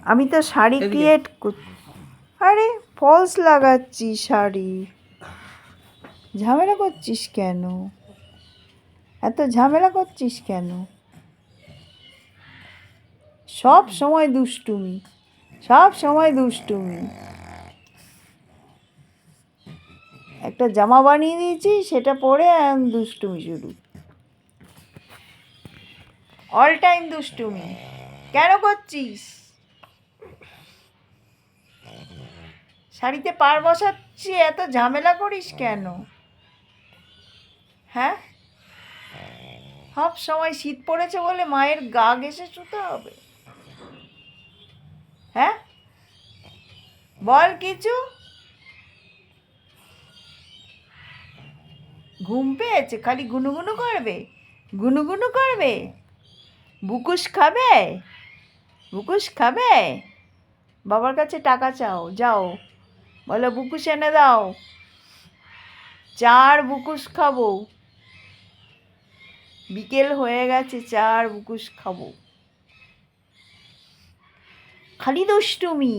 আমি তো শাড়ি ক্রিয়েট আরে ফলস লাগাচ্ছি শাড়ি। ঝামেলা করছিস কেন? এত ঝামেলা করছিস কেন? সব সময় দুষ্টুমি, সব সময় দুষ্টুমি। একটা জামা বানিয়ে দিয়েছি, সেটা পরে দুষ্টুমি শুরু। অল টাইম দুষ্টুমি। কেন করছিস? শাড়িতে পাড় বসাচ্ছি, এত ঝামেলা করিস কেন? হ্যাঁ, সব সময় শীত পড়েছে বলে মায়ের গা ঘেঁষে শুতে হবে? হ্যাঁ, বল কিছু। ঘুম পেয়েছে, খালি গুনুগুনু করবে, গুনুগুনু করবে। বুকুস খাবে, বুকুস খাবে। বাবার কাছে টাকা চাও, যাও, বলো বুকুস এনে দাও, 4 বুকুস খাবো। বিকেল হয়ে গেছে, 4 বুকুস খাবো। খালি দুষ্টুমি।